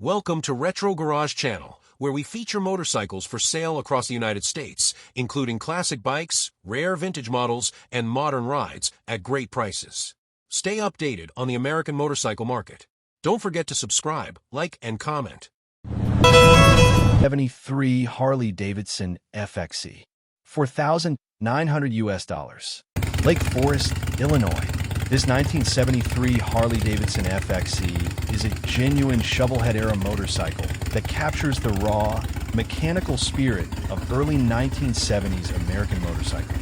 Welcome to Retro Garage Channel, where we feature motorcycles for sale across the United States, including classic bikes, rare vintage models, and modern rides at great prices. Stay updated on the American motorcycle market. Don't forget to subscribe, like, and comment. 73 Harley-Davidson FXE, $4,900. Lake Forest, Illinois. This 1973 Harley-Davidson FXE is a genuine shovelhead-era motorcycle that captures the raw, mechanical spirit of early 1970s American motorcycle.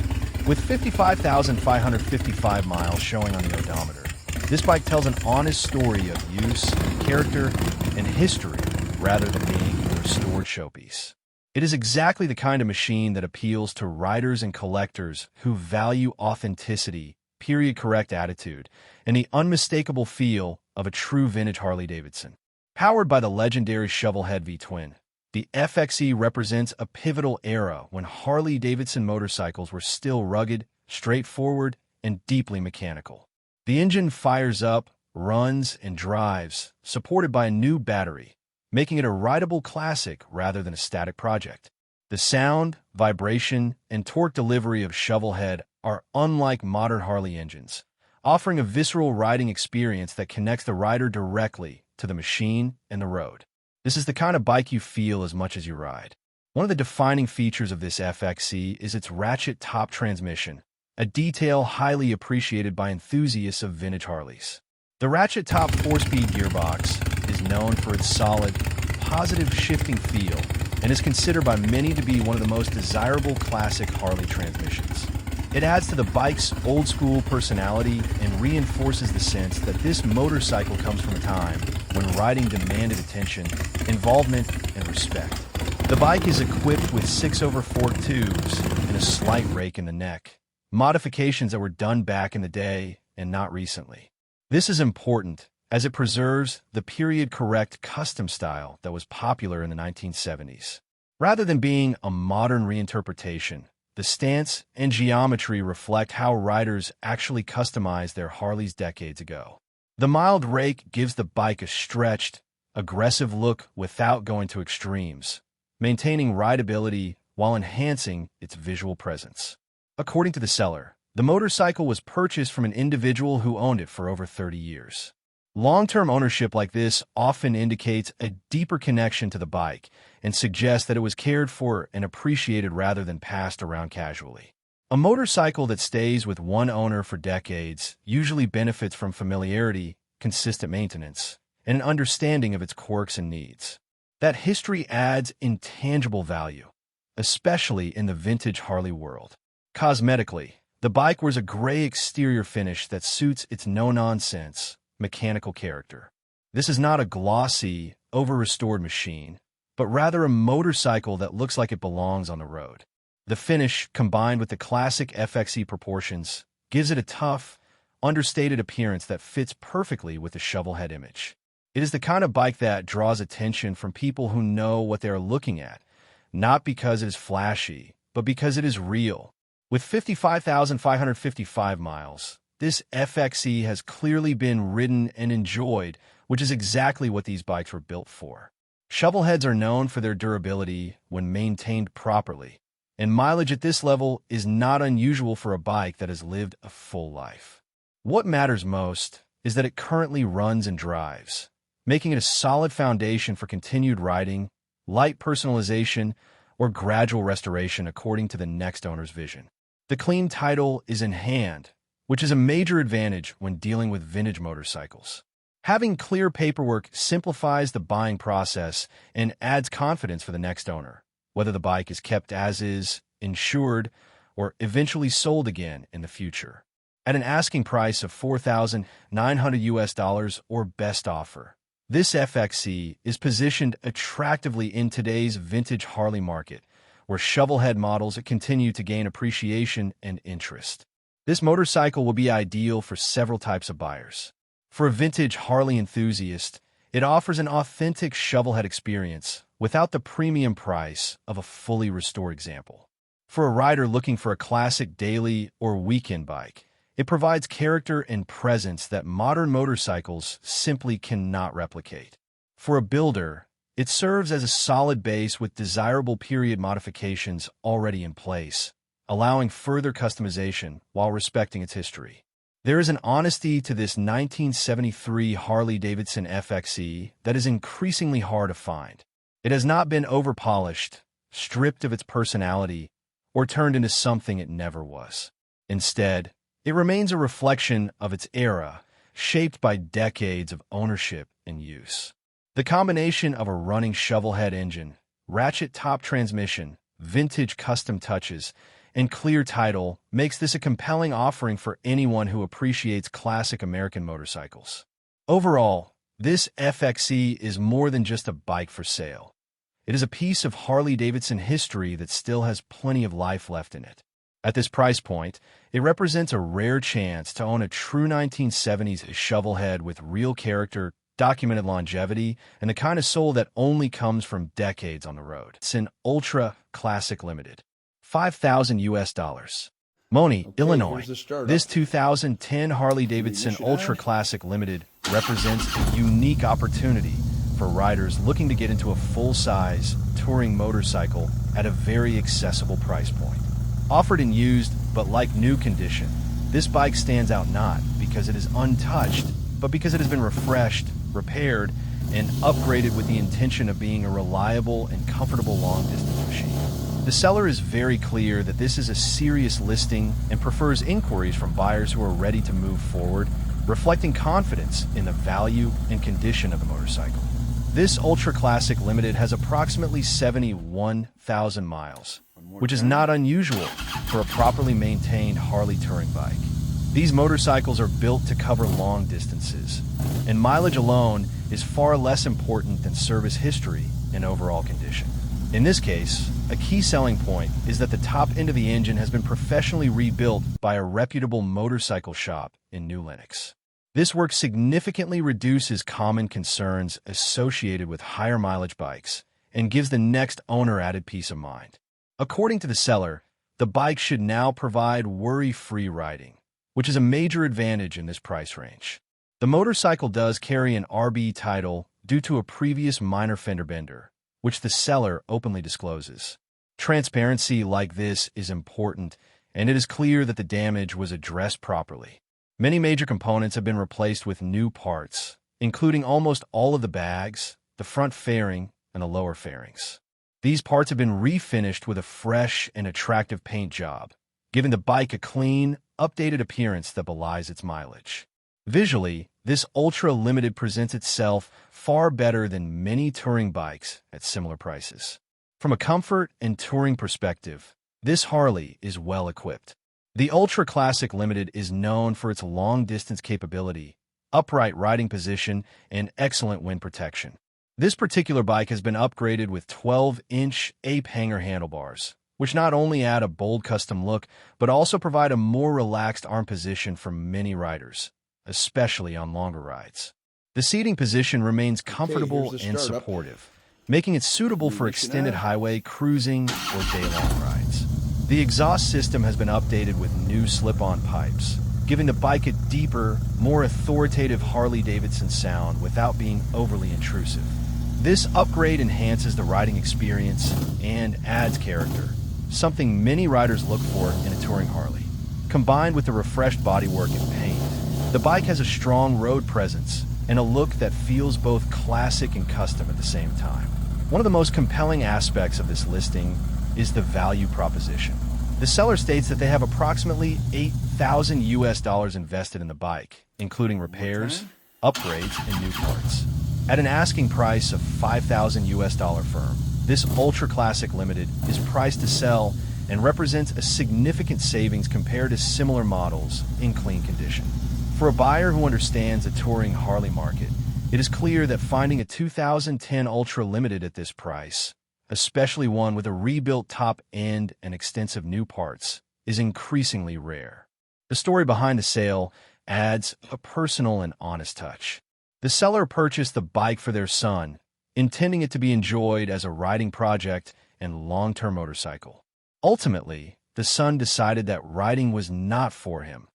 With 55,555 miles showing on the odometer, this bike tells an honest story of use, character, and history rather than being a restored showpiece. It is exactly the kind of machine that appeals to riders and collectors who value authenticity, period-correct attitude, and the unmistakable feel of a true vintage Harley-Davidson. Powered by the legendary shovelhead V-twin, the FXE represents a pivotal era when Harley-Davidson motorcycles were still rugged, straightforward, and deeply mechanical. The engine fires up, runs, and drives, supported by a new battery, making it a rideable classic rather than a static project. The sound, vibration, and torque delivery of shovelhead are unlike modern Harley engines, offering a visceral riding experience that connects the rider directly to the machine and the road. This is the kind of bike you feel as much as you ride. One of the defining features of this FXE is its ratchet top transmission, a detail highly appreciated by enthusiasts of vintage Harleys. The ratchet top 4-speed gearbox is known for its solid, positive shifting feel and is considered by many to be one of the most desirable classic Harley transmissions. It adds to the bike's old-school personality and reinforces the sense that this motorcycle comes from a time when riding demanded attention, involvement, and respect. The bike is equipped with 6/4 tubes and a slight rake in the neck, modifications that were done back in the day and not recently. This is important as it preserves the period-correct custom style that was popular in the 1970s. Rather than being a modern reinterpretation, the stance and geometry reflect how riders actually customized their Harleys decades ago. The mild rake gives the bike a stretched, aggressive look without going to extremes, maintaining rideability while enhancing its visual presence. According to the seller, the motorcycle was purchased from an individual who owned it for over 30 years. Long-term ownership like this often indicates a deeper connection to the bike and suggests that it was cared for and appreciated rather than passed around casually. A motorcycle that stays with one owner for decades usually benefits from familiarity, consistent maintenance, and an understanding of its quirks and needs. That history adds intangible value, especially in the vintage Harley world. Cosmetically, the bike wears a gray exterior finish that suits its no-nonsense, mechanical character. This is not a glossy, over-restored machine, but rather a motorcycle that looks like it belongs on the road. The finish, combined with the classic FXE proportions, gives it a tough, understated appearance that fits perfectly with the shovelhead image. It is the kind of bike that draws attention from people who know what they are looking at, not because it is flashy, but because it is real. With 55,555 miles, this FXE has clearly been ridden and enjoyed, which is exactly what these bikes were built for. Shovelheads are known for their durability when maintained properly, and mileage at this level is not unusual for a bike that has lived a full life. What matters most is that it currently runs and drives, making it a solid foundation for continued riding, light personalization, or gradual restoration according to the next owner's vision. The clean title is in hand, which is a major advantage when dealing with vintage motorcycles. Having clear paperwork simplifies the buying process and adds confidence for the next owner, whether the bike is kept as is, insured, or eventually sold again in the future. At an asking price of $4,900 or best offer, this FXE is positioned attractively in today's vintage Harley market, where shovelhead models continue to gain appreciation and interest. This motorcycle will be ideal for several types of buyers. For a vintage Harley enthusiast, it offers an authentic shovelhead experience without the premium price of a fully restored example. For a rider looking for a classic daily or weekend bike, it provides character and presence that modern motorcycles simply cannot replicate. For a builder, it serves as a solid base with desirable period modifications already in place, allowing further customization while respecting its history. There is an honesty to this 1973 Harley-Davidson FXE that is increasingly hard to find. It has not been overpolished, stripped of its personality, or turned into something it never was. Instead, it remains a reflection of its era, shaped by decades of ownership and use. The combination of a running shovelhead engine, ratchet top transmission, vintage custom touches, and clear title makes this a compelling offering for anyone who appreciates classic American motorcycles. Overall, this FXE is more than just a bike for sale. It is a piece of Harley-Davidson history that still has plenty of life left in it. At this price point, it represents a rare chance to own a true 1970s shovelhead with real character, documented longevity, and the kind of soul that only comes from decades on the road. It's an Ultra Classic Limited. $5,000. Moni, Okay, Illinois. here's the startup. This 2010 Harley-Davidson Ultra Classic Limited represents a unique opportunity for riders looking to get into a full-size touring motorcycle at a very accessible price point. Offered in used, but like new condition, this bike stands out not because it is untouched, but because it has been refreshed, repaired, and upgraded with the intention of being a reliable and comfortable long-distance machine. The seller is very clear that this is a serious listing and prefers inquiries from buyers who are ready to move forward, reflecting confidence in the value and condition of the motorcycle. This Ultra Classic Limited has approximately 71,000 miles, which is not unusual for a properly maintained Harley touring bike. These motorcycles are built to cover long distances, and mileage alone is far less important than service history and overall condition. In this case, a key selling point is that the top end of the engine has been professionally rebuilt by a reputable motorcycle shop in New Lenox. This work significantly reduces common concerns associated with higher mileage bikes and gives the next owner added peace of mind. According to the seller, the bike should now provide worry-free riding, which is a major advantage in this price range. The motorcycle does carry an RB title due to a previous minor fender bender, which the seller openly discloses. Transparency like this is important, and it is clear that the damage was addressed properly. Many major components have been replaced with new parts, including almost all of the bags, the front fairing, and the lower fairings. These parts have been refinished with a fresh and attractive paint job, giving the bike a clean, updated appearance that belies its mileage. Visually, this Ultra Limited presents itself far better than many touring bikes at similar prices. From a comfort and touring perspective, this Harley is well equipped. The Ultra Classic Limited is known for its long-distance capability, upright riding position, and excellent wind protection. This particular bike has been upgraded with 12-inch ape hanger handlebars, which not only add a bold custom look, but also provide a more relaxed arm position for many riders, especially on longer rides. The seating position remains comfortable and supportive, making it suitable for extended highway cruising or day-long rides. The exhaust system has been updated with new slip-on pipes, giving the bike a deeper, more authoritative Harley-Davidson sound without being overly intrusive. This upgrade enhances the riding experience and adds character, something many riders look for in a touring Harley. Combined with the refreshed bodywork and paint, the bike has a strong road presence and a look that feels both classic and custom at the same time. One of the most compelling aspects of this listing is the value proposition. The seller states that they have approximately $8,000 invested in the bike, including repairs, upgrades, and new parts. At an asking price of $5,000 firm, this Ultra Classic Limited is priced to sell and represents a significant savings compared to similar models in clean condition. For a buyer who understands the touring Harley market, it is clear that finding a 2010 Ultra Limited at this price, especially one with a rebuilt top end and extensive new parts, is increasingly rare. The story behind the sale adds a personal and honest touch. The seller purchased the bike for their son, intending it to be enjoyed as a riding project and long-term motorcycle. Ultimately, the son decided that riding was not for him,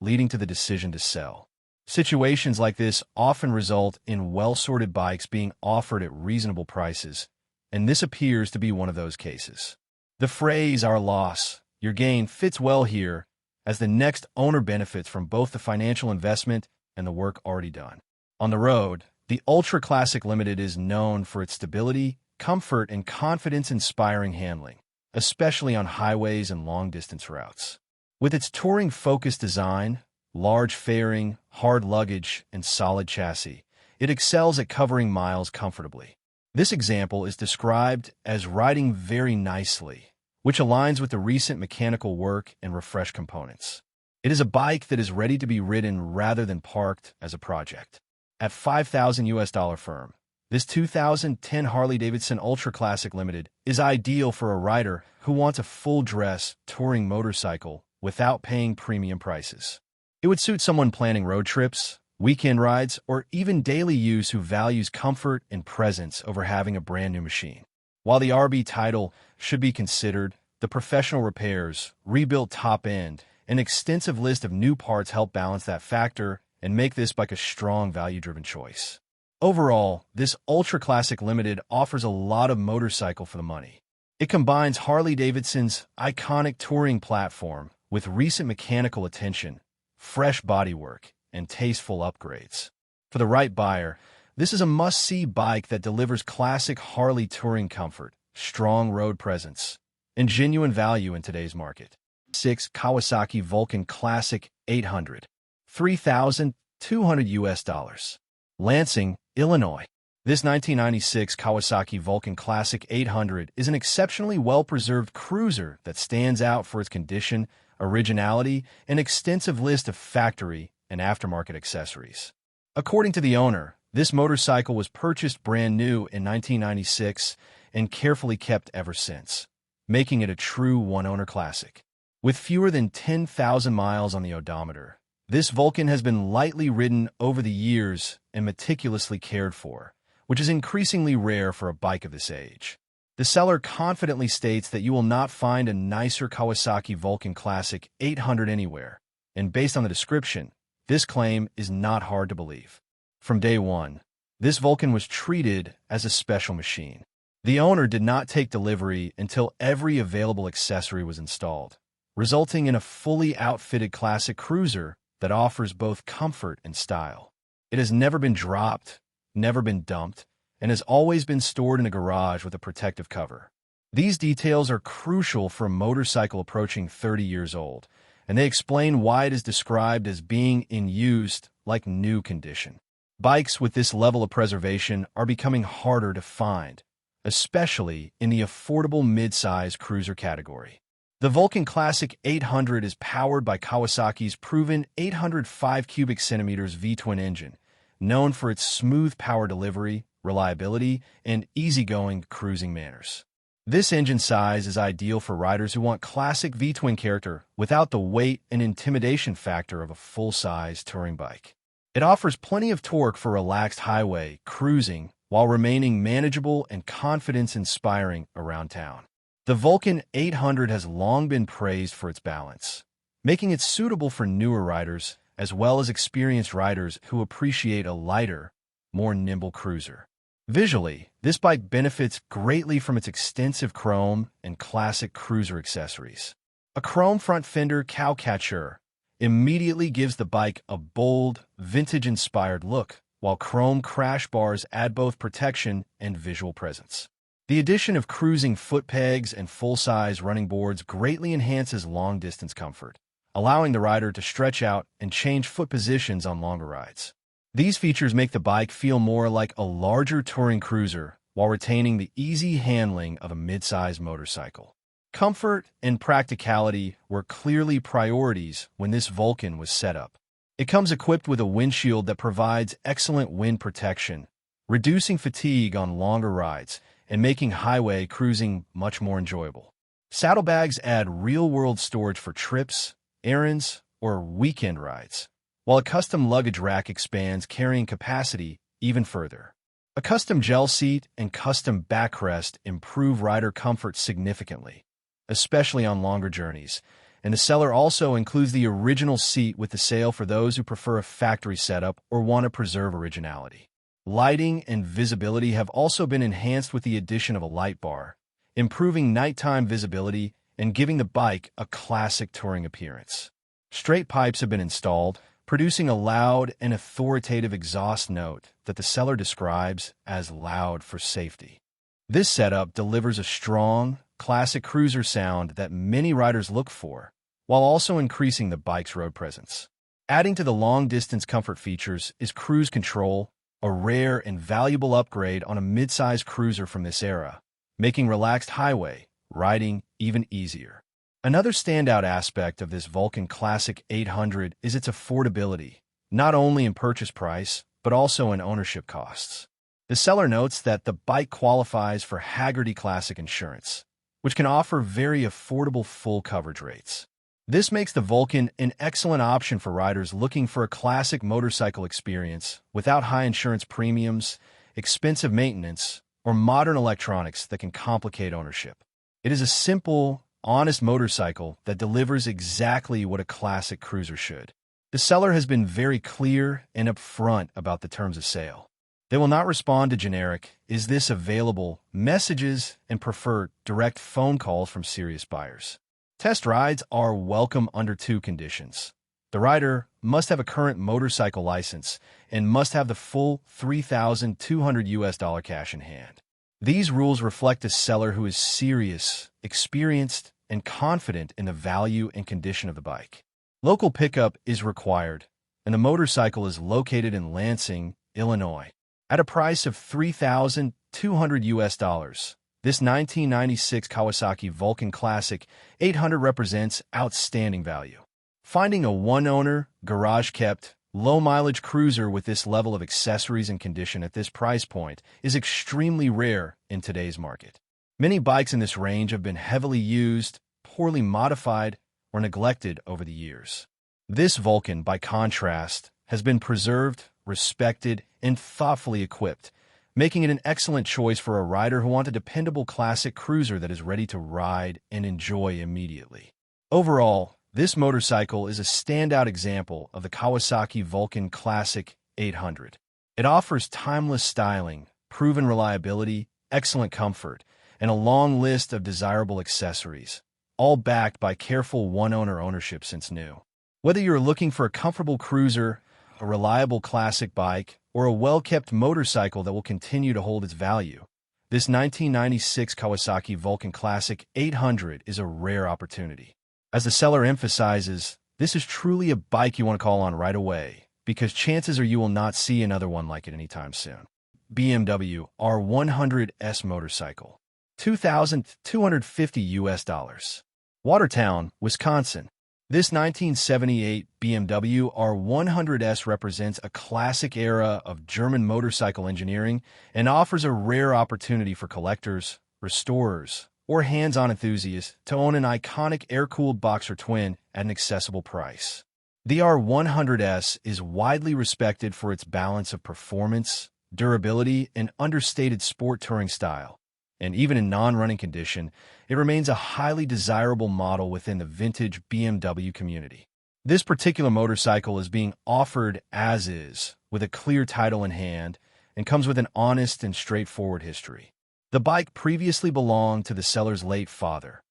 leading to the decision to sell. Situations like this often result in well-sorted bikes being offered at reasonable prices, and this appears to be one of those cases. The phrase "our loss, your gain" fits well here, as the next owner benefits from both the financial investment and the work already done. On the road, the Ultra Classic Limited is known for its stability, comfort, and confidence-inspiring handling, especially on highways and long-distance routes. With its touring-focused design, large fairing, hard luggage, and solid chassis, it excels at covering miles comfortably. This example is described as riding very nicely, which aligns with the recent mechanical work and refreshed components. It is a bike that is ready to be ridden rather than parked as a project. At $5,000 firm, this 2010 Harley-Davidson Ultra Classic Limited is ideal for a rider who wants a full-dress touring motorcycle without paying premium prices. It would suit someone planning road trips, weekend rides, or even daily use who values comfort and presence over having a brand new machine. While the RB title should be considered, the professional repairs, rebuilt top end, and extensive list of new parts help balance that factor and make this bike a strong value-driven choice. Overall, this Ultra Classic Limited offers a lot of motorcycle for the money. It combines Harley-Davidson's iconic touring platform with recent mechanical attention, fresh bodywork, and tasteful upgrades. For the right buyer, this is a must-see bike that delivers classic Harley touring comfort, strong road presence, and genuine value in today's market. 6 Kawasaki Vulcan Classic 800, $3,200. Lansing, Illinois. This 1996 Kawasaki Vulcan Classic 800 is an exceptionally well-preserved cruiser that stands out for its condition, originality, and extensive list of factory and aftermarket accessories. According to the owner, this motorcycle was purchased brand new in 1996 and carefully kept ever since, making it a true one-owner classic. With fewer than 10,000 miles on the odometer, this Vulcan has been lightly ridden over the years and meticulously cared for, which is increasingly rare for a bike of this age. The seller confidently states that you will not find a nicer Kawasaki Vulcan Classic 800 anywhere, and based on the description, this claim is not hard to believe. From day one, this Vulcan was treated as a special machine. The owner did not take delivery until every available accessory was installed, resulting in a fully outfitted classic cruiser that offers both comfort and style. It has never been dropped, never been dumped, and has always been stored in a garage with a protective cover. These details are crucial for a motorcycle approaching 30 years old, and they explain why it is described as being in used like new condition. Bikes with this level of preservation are becoming harder to find, especially in the affordable mid-size cruiser category. The Vulcan Classic 800 is powered by Kawasaki's proven 805 cubic centimeters V-twin engine, known for its smooth power delivery, reliability, and easygoing cruising manners. This engine size is ideal for riders who want classic V-twin character without the weight and intimidation factor of a full-size touring bike. It offers plenty of torque for relaxed highway cruising while remaining manageable and confidence-inspiring around town. The Vulcan 800 has long been praised for its balance, making it suitable for newer riders as well as experienced riders who appreciate a lighter, more nimble cruiser. Visually, this bike benefits greatly from its extensive chrome and classic cruiser accessories. A chrome front fender cowcatcher immediately gives the bike a bold, vintage-inspired look, while chrome crash bars add both protection and visual presence. The addition of cruising foot pegs and full-size running boards greatly enhances long-distance comfort, allowing the rider to stretch out and change foot positions on longer rides. These features make the bike feel more like a larger touring cruiser while retaining the easy handling of a mid-size motorcycle. Comfort and practicality were clearly priorities when this Vulcan was set up. It comes equipped with a windshield that provides excellent wind protection, reducing fatigue on longer rides and making highway cruising much more enjoyable. Saddlebags add real-world storage for trips, errands, or weekend rides, while a custom luggage rack expands carrying capacity even further. A custom gel seat and custom backrest improve rider comfort significantly, especially on longer journeys, and the seller also includes the original seat with the sail for those who prefer a factory setup or want to preserve originality. Lighting and visibility have also been enhanced with the addition of a light bar, improving nighttime visibility and giving the bike a classic touring appearance. Straight pipes have been installed, producing a loud and authoritative exhaust note that the seller describes as loud for safety. This setup delivers a strong, classic cruiser sound that many riders look for, while also increasing the bike's road presence. Adding to the long-distance comfort features is cruise control, a rare and valuable upgrade on a mid-size cruiser from this era, making relaxed highway riding even easier. Another standout aspect of this Vulcan Classic 800 is its affordability, not only in purchase price, but also in ownership costs. The seller notes that the bike qualifies for Hagerty Classic insurance, which can offer very affordable full coverage rates. This makes the Vulcan an excellent option for riders looking for a classic motorcycle experience without high insurance premiums, expensive maintenance, or modern electronics that can complicate ownership. It is a simple, honest motorcycle that delivers exactly what a classic cruiser should. The seller has been very clear and upfront about the terms of sale. They will not respond to generic, "Is this available?" messages and prefer direct phone calls from serious buyers. Test rides are welcome under two conditions. The rider must have a current motorcycle license and must have the full $3,200 cash in hand. These rules reflect a seller who is serious, experienced, and confident in the value and condition of the bike. Local pickup is required, and the motorcycle is located in Lansing, Illinois. At a price of $3,200, this 1996 Kawasaki Vulcan Classic 800 represents outstanding value. Finding a one-owner, garage-kept, low-mileage cruiser with this level of accessories and condition at this price point is extremely rare in today's market. Many bikes in this range have been heavily used, poorly modified, or neglected over the years. This Vulcan, by contrast, has been preserved, respected, and thoughtfully equipped, making it an excellent choice for a rider who wants a dependable classic cruiser that is ready to ride and enjoy immediately. Overall, this motorcycle is a standout example of the Kawasaki Vulcan Classic 800. It offers timeless styling, proven reliability, excellent comfort, and a long list of desirable accessories, all backed by careful one-owner ownership since new. Whether you're looking for a comfortable cruiser, a reliable classic bike, or a well-kept motorcycle that will continue to hold its value, this 1996 Kawasaki Vulcan Classic 800 is a rare opportunity. As the seller emphasizes, this is truly a bike you want to call on right away, because chances are you will not see another one like it anytime soon. BMW R100S motorcycle, $2,250. Watertown, Wisconsin. This 1978 BMW R100S represents a classic era of German motorcycle engineering and offers a rare opportunity for collectors, restorers, or hands-on enthusiasts to own an iconic air-cooled boxer twin at an accessible price. The R100S is widely respected for its balance of performance, durability, and understated sport touring style, and even in non-running condition, it remains a highly desirable model within the vintage BMW community. This particular motorcycle is being offered as is, with a clear title in hand, and comes with an honest and straightforward history. The bike previously belonged to the seller's late father,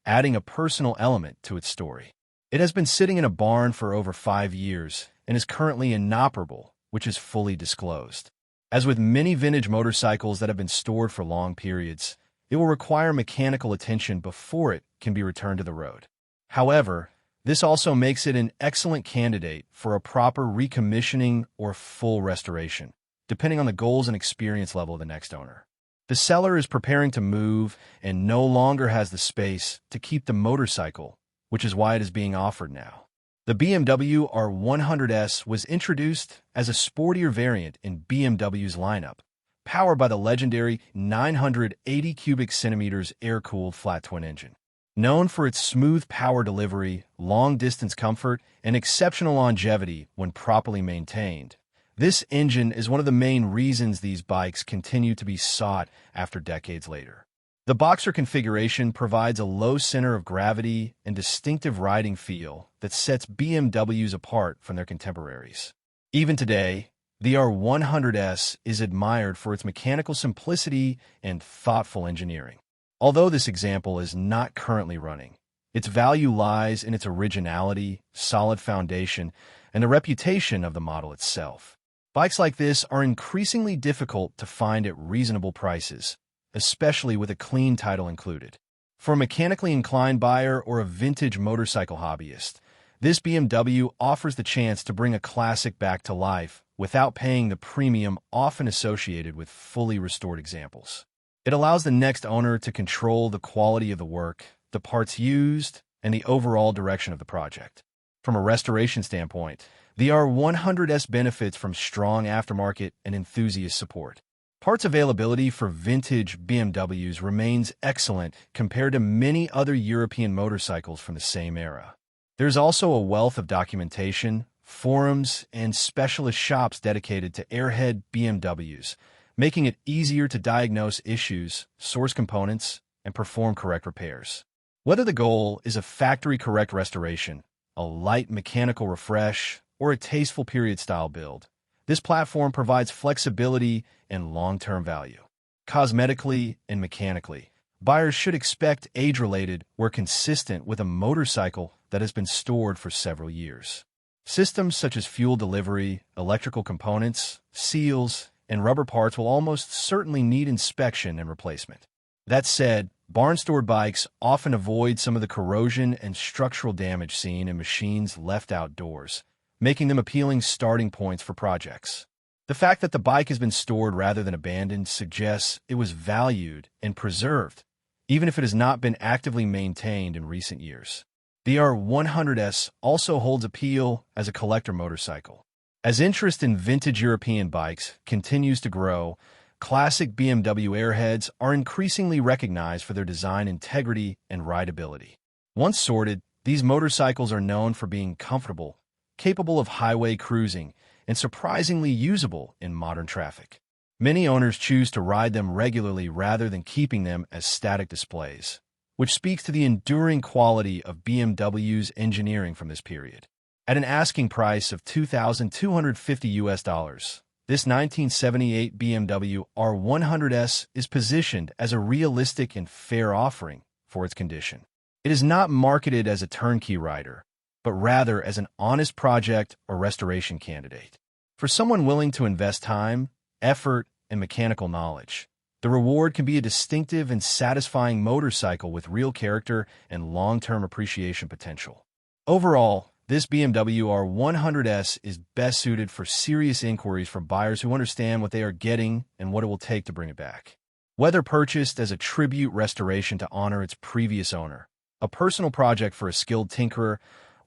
adding a personal element to its story. It has been sitting in a barn for over 5 years and is currently inoperable, which is fully disclosed. As with many vintage motorcycles that have been stored for long periods, it will require mechanical attention before it can be returned to the road. However, this also makes it an excellent candidate for a proper recommissioning or full restoration, depending on the goals and experience level of the next owner. The seller is preparing to move and no longer has the space to keep the motorcycle, which is why it is being offered now. The BMW R100S was introduced as a sportier variant in BMW's lineup, powered by the legendary 980 cubic centimeters air-cooled flat-twin engine. Known for its smooth power delivery, long-distance comfort, and exceptional longevity when properly maintained, this engine is one of the main reasons these bikes continue to be sought after decades later. The Boxer configuration provides a low center of gravity and distinctive riding feel that sets BMWs apart from their contemporaries. Even today, the R100S is admired for its mechanical simplicity and thoughtful engineering. Although this example is not currently running, its value lies in its originality, solid foundation, and the reputation of the model itself. Bikes like this are increasingly difficult to find at reasonable prices, especially with a clean title included. For a mechanically inclined buyer or a vintage motorcycle hobbyist, this BMW offers the chance to bring a classic back to life without paying the premium often associated with fully restored examples. It allows the next owner to control the quality of the work, the parts used, and the overall direction of the project. From a restoration standpoint, the R100S benefits from strong aftermarket and enthusiast support. Parts availability for vintage BMWs remains excellent compared to many other European motorcycles from the same era. There's also a wealth of documentation, forums, and specialist shops dedicated to airhead BMWs, making it easier to diagnose issues, source components, and perform correct repairs. Whether the goal is a factory-correct restoration, a light mechanical refresh, or a tasteful period-style build, this platform provides flexibility and long-term value. Cosmetically and mechanically, buyers should expect age-related or consistent with a motorcycle that has been stored for several years. Systems such as fuel delivery, electrical components, seals, and rubber parts will almost certainly need inspection and replacement. That said, barn-stored bikes often avoid some of the corrosion and structural damage seen in machines left outdoors, making them appealing starting points for projects. The fact that the bike has been stored rather than abandoned suggests it was valued and preserved, even if it has not been actively maintained in recent years. The R100S also holds appeal as a collector motorcycle. As interest in vintage European bikes continues to grow, classic BMW airheads are increasingly recognized for their design integrity and rideability. Once sorted, these motorcycles are known for being comfortable, capable of highway cruising, and surprisingly usable in modern traffic. Many owners choose to ride them regularly rather than keeping them as static displays, which speaks to the enduring quality of BMW's engineering from this period. At an asking price of $2,250, this 1978 BMW R100S is positioned as a realistic and fair offering for its condition. It is not marketed as a turnkey rider, but rather as an honest project or restoration candidate. For someone willing to invest time, effort, and mechanical knowledge, the reward can be a distinctive and satisfying motorcycle with real character and long-term appreciation potential. Overall, this BMW R100S is best suited for serious inquiries from buyers who understand what they are getting and what it will take to bring it back. Whether purchased as a tribute restoration to honor its previous owner, a personal project for a skilled tinkerer,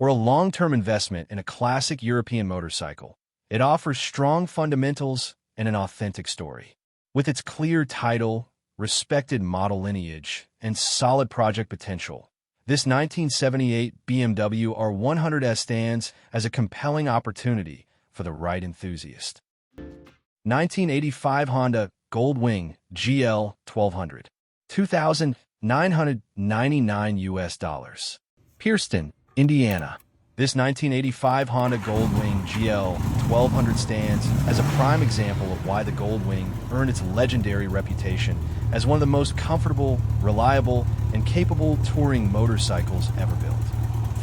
or a long-term investment in a classic European motorcycle, it offers strong fundamentals and an authentic story. With its clear title, respected model lineage, and solid project potential, this 1978 BMW R100S stands as a compelling opportunity for the right enthusiast. 1985 Honda Goldwing GL 1200, $2,999. Pierceton, Indiana. This 1985 Honda Goldwing GL 1200 stands as a prime example of why the Goldwing earned its legendary reputation as one of the most comfortable, reliable, and capable touring motorcycles ever built.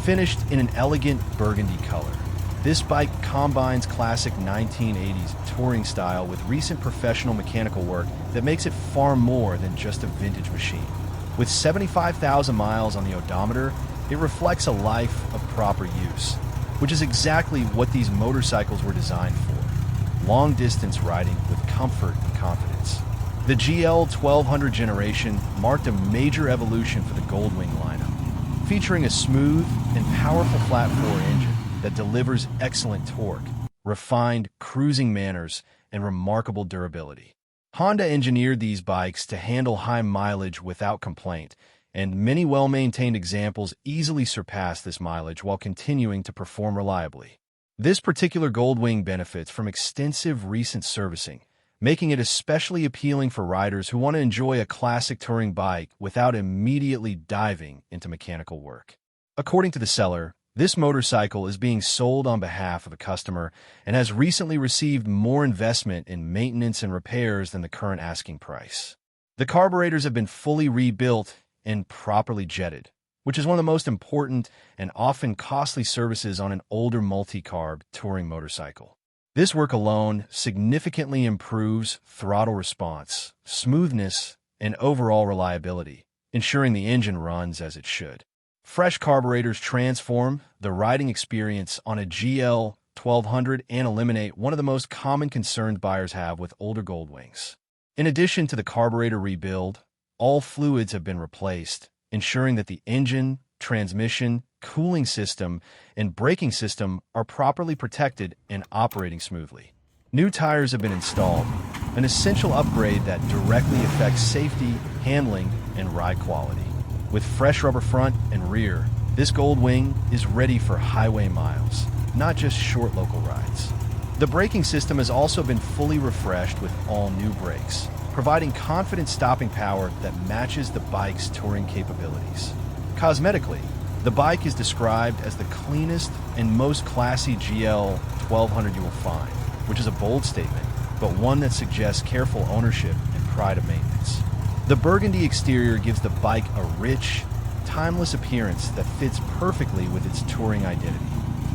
Finished in an elegant burgundy color, this bike combines classic 1980s touring style with recent professional mechanical work that makes it far more than just a vintage machine. With 75,000 miles on the odometer, it reflects a life of proper use, which is exactly what these motorcycles were designed for: long-distance riding with comfort and confidence. The GL 1200 generation marked a major evolution for the Goldwing lineup, featuring a smooth and powerful flat-four engine that delivers excellent torque, refined cruising manners, and remarkable durability. Honda engineered these bikes to handle high mileage without complaint, and many well-maintained examples easily surpass this mileage while continuing to perform reliably. This particular Goldwing benefits from extensive recent servicing, making it especially appealing for riders who want to enjoy a classic touring bike without immediately diving into mechanical work. According to the seller, this motorcycle is being sold on behalf of a customer and has recently received more investment in maintenance and repairs than the current asking price. The carburetors have been fully rebuilt and properly jetted, which is one of the most important and often costly services on an older multi-carb touring motorcycle. This work alone significantly improves throttle response, smoothness, and overall reliability, ensuring the engine runs as it should. Fresh carburetors transform the riding experience on a GL 1200 and eliminate one of the most common concerns buyers have with older Goldwings. In addition to the carburetor rebuild, all fluids have been replaced, ensuring that the engine, transmission, cooling system, and braking system are properly protected and operating smoothly. New tires have been installed, an essential upgrade that directly affects safety, handling, and ride quality. With fresh rubber front and rear, this Goldwing is ready for highway miles, not just short local rides. The braking system has also been fully refreshed with all new brakes, providing confident stopping power that matches the bike's touring capabilities. Cosmetically, the bike is described as the cleanest and most classy GL 1200 you will find, which is a bold statement, but one that suggests careful ownership and pride of maintenance. The burgundy exterior gives the bike a rich, timeless appearance that fits perfectly with its touring identity.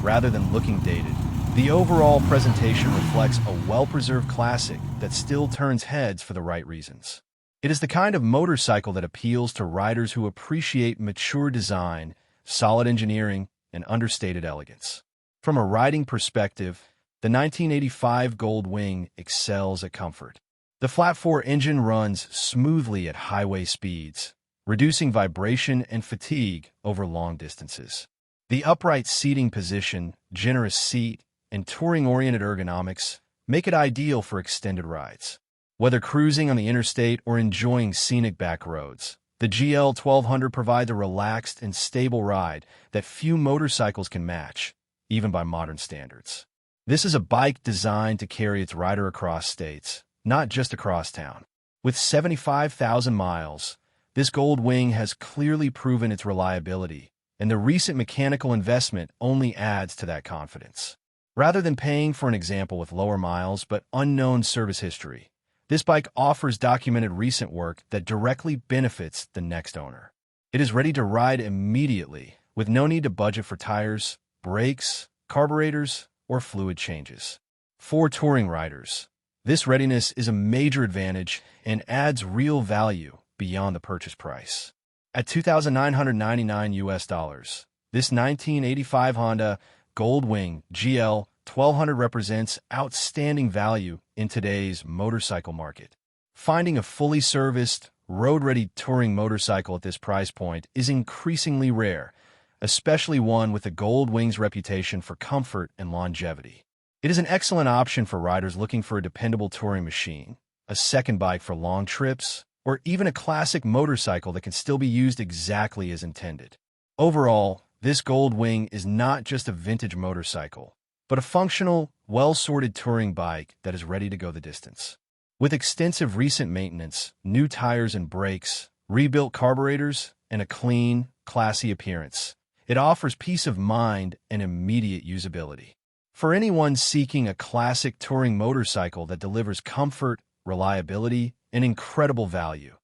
Rather than looking dated, the overall presentation reflects a well-preserved classic that still turns heads for the right reasons. It is the kind of motorcycle that appeals to riders who appreciate mature design, solid engineering, and understated elegance. From a riding perspective, the 1985 Goldwing excels at comfort. The flat-4 engine runs smoothly at highway speeds, reducing vibration and fatigue over long distances. The upright seating position, generous seat, and touring-oriented ergonomics make it ideal for extended rides. Whether cruising on the interstate or enjoying scenic back roads, the GL 1200 provides a relaxed and stable ride that few motorcycles can match, even by modern standards. This is a bike designed to carry its rider across states, not just across town. With 75,000 miles, this Goldwing has clearly proven its reliability, and the recent mechanical investment only adds to that confidence. Rather than paying for an example with lower miles but unknown service history, this bike offers documented recent work that directly benefits the next owner. It is ready to ride immediately, with no need to budget for tires, brakes, carburetors, or fluid changes. For touring riders, this readiness is a major advantage and adds real value beyond the purchase price. At $2,999, this 1985 Honda Goldwing GL 1200 represents outstanding value in today's motorcycle market. Finding a fully serviced, road-ready touring motorcycle at this price point is increasingly rare, especially one with the Goldwing's reputation for comfort and longevity. It is an excellent option for riders looking for a dependable touring machine, a second bike for long trips, or even a classic motorcycle that can still be used exactly as intended. Overall, this Goldwing is not just a vintage motorcycle, but a functional, well-sorted touring bike that is ready to go the distance. With extensive recent maintenance, new tires and brakes, rebuilt carburetors, and a clean, classy appearance, it offers peace of mind and immediate usability. For anyone seeking a classic touring motorcycle that delivers comfort, reliability, and incredible value,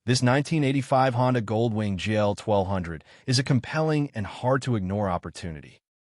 this 1985 Honda Goldwing GL 1200 is a compelling and hard-to-ignore opportunity.